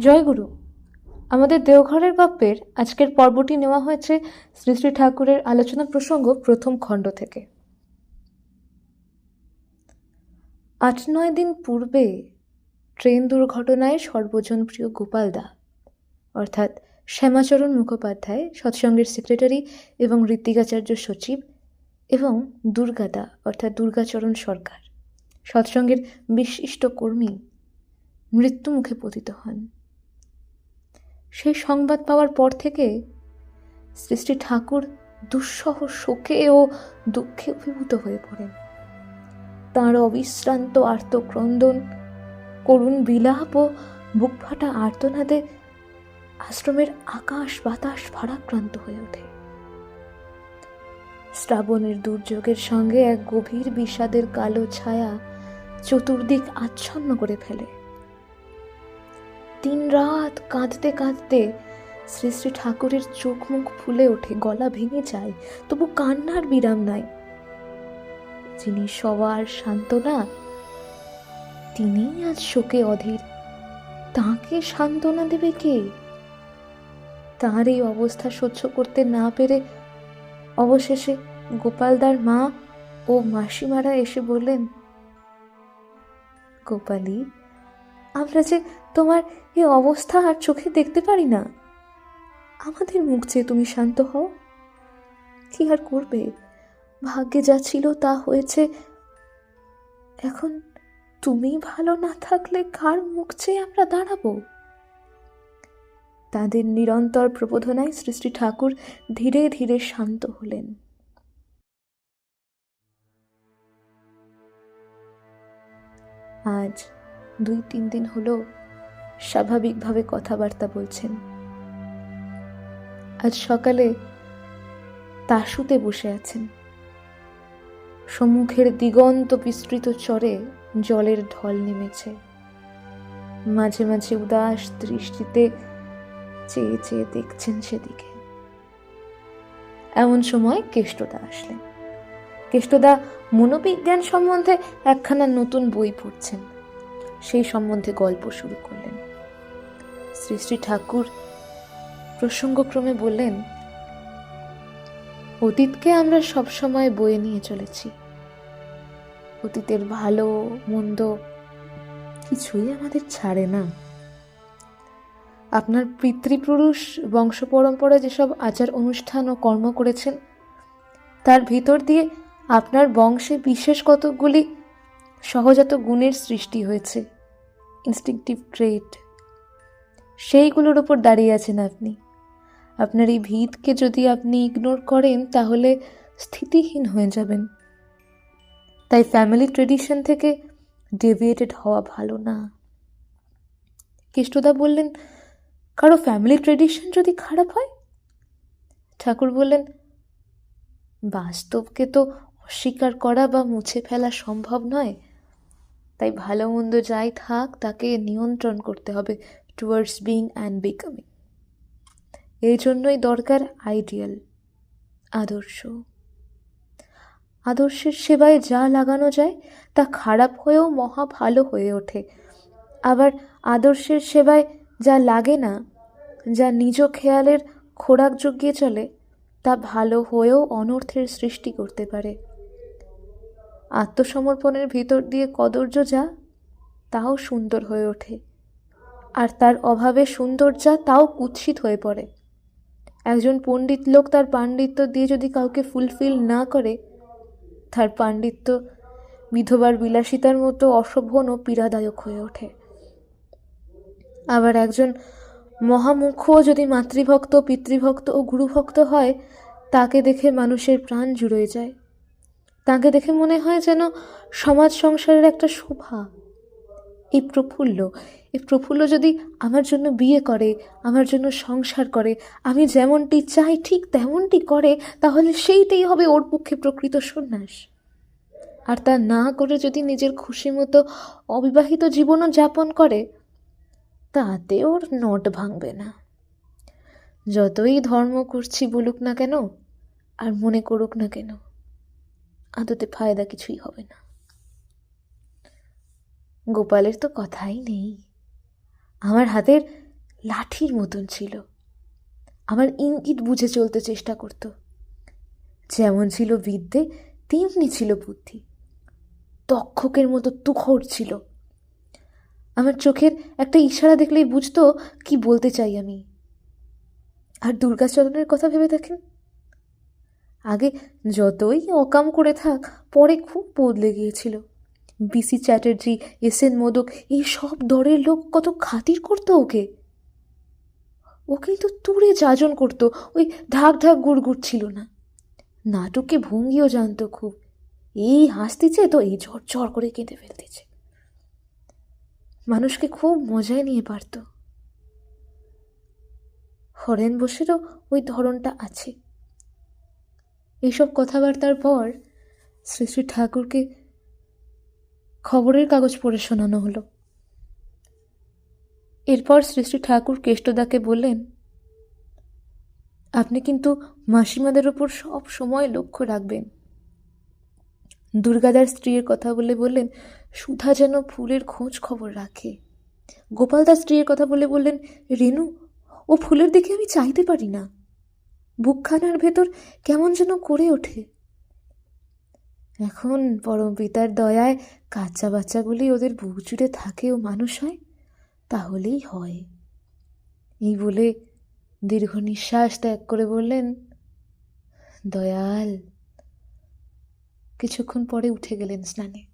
জয়গুরু। আমাদের দেওঘরের গপ্পের আজকের পর্বটি নেওয়া হয়েছে শ্রী শ্রী ঠাকুরের আলোচনা প্রসঙ্গ প্রথম খণ্ড থেকে। ৮-৯ দিন পূর্বে ট্রেন দুর্ঘটনায় সর্বজনপ্রিয় গোপালদা অর্থাৎ শ্যামাচরণ মুখোপাধ্যায়, সৎসঙ্গের সেক্রেটারি এবং ঋত্বিকাচার্য সচিব, এবং দুর্গাদা অর্থাৎ দুর্গাচরণ সরকার, সৎসঙ্গের বিশিষ্ট কর্মী, মৃত্যুমুখে পতিত হন। সেই সংবাদ পাওয়ার পর থেকে শ্রী শ্রী ঠাকুর দুঃসহ শোকে ও দুঃখে অভিভূত হয়ে পড়েন। তাঁর অবিশ্রান্ত আর্তক্রন্দন, করুণ বিলাপ ও বুকফাটা আর্তনাদে আশ্রমের আকাশ বাতাস ভারাক্রান্ত হয়ে ওঠে। শ্রাবণের দুর্যোগের সঙ্গে এক গভীর বিষাদের কালো ছায়া চতুর্দিক আচ্ছন্ন করে ফেলে। 3 রাত কাঁদতে কাঁদতে শ্রী শ্রী ঠাকুরের চোখ মুখ ফুলে ওঠে, গলা ভেঙে যায়, তবু কান্নার বিরাম নাই। যিনি সবার সান্ত্বনা, তিনি আজ শোকে অধীর। তাঁকে সান্ত্বনা দেবে কে? তাঁর এই অবস্থা সহ্য করতে না পেরে অবশেষে গোপালদার মা ও মাসিমারা এসে বললেন, গোপালি, আমরা যে তোমার এই অবস্থা আর চোখে দেখতে পারি না। আমাদের মুখ চেয়ে তুমি শান্ত হও। কি আর করবে, ভাগ্যে যা ছিল তা হয়েছে। এখন তুমি ভালো না থাকলে কার মুখ চেয়ে আমরা দাঁড়াবো? তাদের নিরন্তর প্রবোধনায় শ্রী শ্রী ঠাকুর ধীরে ধীরে শান্ত হলেন। আজ 2-3 দিন হলো স্বাভাবিকভাবে কথাবার্তা বলছেন। আজ সকালে তাসুতে বসে আছেন। সম্মুখের দিগন্ত বিস্তৃত চরে জলের ঢল নেমেছে। মাঝে মাঝে উদাস দৃষ্টিতে চেয়ে চেয়ে দেখছেন সেদিকে। এমন সময় কেষ্টদা আসলেন। কেষ্টদা মনোবিজ্ঞান সম্বন্ধে একখানা নতুন বই পড়ছেন। সেই সম্বন্ধে গল্প শুরু করলেন। শ্রী শ্রী ঠাকুর প্রসঙ্গক্রমে বললেন, অতীতকে আমরা সবসময় বয়ে নিয়ে চলেছি। অতীতের ভালো মন্দ কিছুই আমাদের ছাড়ে না। আপনার পিতৃপুরুষ বংশ পরম্পরায় যেসব আচার অনুষ্ঠান ও কর্ম করেছেন, তার ভিতর দিয়ে আপনার বংশে বিশেষ কতকগুলি সহজাত গুণের সৃষ্টি হয়েছে, ইনস্টিংক্টিভ ট্রেট। সেইগুলোর ওপর দাঁড়িয়ে আছেন আপনি। আপনার এই ভিতকে যদি আপনি ইগনোর করেন তাহলে স্থিতিহীন হয়ে যাবেন। তাই ফ্যামিলি ট্রেডিশন থেকে ডেভিয়েটেড হওয়া ভালো না। কেষ্টদা বললেন, কারো ফ্যামিলি ট্রেডিশন যদি খারাপ হয়? ঠাকুর বললেন, বাস্তবকে তো অস্বীকার করা বা মুছে ফেলা সম্ভব নয়। তাই ভালো মন্দ যাই থাক তাকে নিয়ন্ত্রণ করতে হবে টুয়ার্ডস বিইং অ্যান্ড বিকামিং। এই জন্যই দরকার আইডিয়াল, আদর্শ। আদর্শের সেবায় যা লাগানো যায় তা খারাপ হয়েও মহা ভালো হয়ে ওঠে। আবার আদর্শের সেবায় যা লাগে না, যা নিজ খেয়ালের খোরাক জুগিয়ে চলে, তা ভালো হয়েও অনর্থের সৃষ্টি করতে পারে। আত্মসমর্পণের ভিতর দিয়ে কদর্য যা, তাও সুন্দর হয়ে ওঠে। আর তার অভাবে সুন্দর যা, তাও কুৎসিত হয়ে পড়ে। একজন পণ্ডিত লোক তার পাণ্ডিত্য দিয়ে যদি কাউকে ফুলফিল না করে, তার পাণ্ডিত্য বিধবার বিলাসিতার মতো অশোভন ও পীড়াদায়ক হয়ে ওঠে। আবার একজন মহামুখ্য যদি মাতৃভক্ত, পিতৃভক্ত ও গুরুভক্ত হয়, তাকে দেখে মানুষের প্রাণ জুড়ে যায়। তাকে দেখে মনে হয় যেন সমাজ সংসারের একটা শোভা। এই প্রফুল্ল যদি আমার জন্য বিয়ে করে, আমার জন্য সংসার করে, আমি যেমনটি চাই ঠিক তেমনটি করে, তাহলে সেইটাই হবে ওর পক্ষে প্রকৃত সন্ন্যাস। আর তা না করে যদি নিজের খুশি মতো অবিবাহিত জীবনও যাপন করে, তাতে ওর নট ভাঙবে না। যতই ধর্ম করছি বলুক না কেন, আর মনে করুক না কেন, আদতে ফায়দা কিছুই হবে না। গোপালের তো কথাই নেই। আমার হাতের লাঠির মতন ছিল। আমার ইঙ্গিত বুঝে চলতে চেষ্টা করত। যেমন ছিল বিদ্যে তেমনি ছিল বুদ্ধি। তক্ষকের মতো তুখোড় ছিল। আমার চোখের একটা ইশারা দেখলেই বুঝতো কি বলতে চাই আমি। আর দুর্গাচরণের কথা ভেবে দেখেন, আগে যতই অকাম করে থাক, পরে খুব বদলে গিয়েছিল। BC Chatterjee, S N. মোদক, এই সব দরের লোক কত খাতির করতো ওকে। ও কিন্তু তুড়ে যাজন করতো, ওই ঢাক ঢাক গুড় ছিল না। নাটকে ভঙ্গিও জানতো খুব। এই হাসতেছে তো এই ঝরঝর করে কেঁদে ফেলতেছে। মানুষকে খুব মজায় নিয়ে পারত। হরেন বোসেরও ওই ধরনটা আছে। এইসব কথাবার্তার পর শ্রী শ্রী ঠাকুরকে খবরের কাগজ পড়ে শোনানো হলো। এরপর শ্রী শ্রী ঠাকুর কেষ্টদাকে বললেন, আপনি কিন্তু মাসিমাদের ওপর সব সময় লক্ষ্য রাখবেন। দুর্গাদার স্ত্রীর কথা বলে বললেন, সুধা যেন ফুলের খোঁজ খবর রাখে। গোপালদার স্ত্রীর কথা বলে বললেন, রেনু, ও ফুলের দিকে আমি চাইতে পারি না, বুকখানার ভেতর কেমন যেন করে ওঠে। এখন পরম পিতার দয়ায় কাচ্চা বাচ্চাগুলি ওদের বুক জুড়ে থাকে ও মানুষ হয়, তাহলেই হয়। এই বলে দীর্ঘ নিঃশ্বাস ত্যাগ করে বললেন, দয়াল। কিছুক্ষণ পরে উঠে গেলেন স্নানে।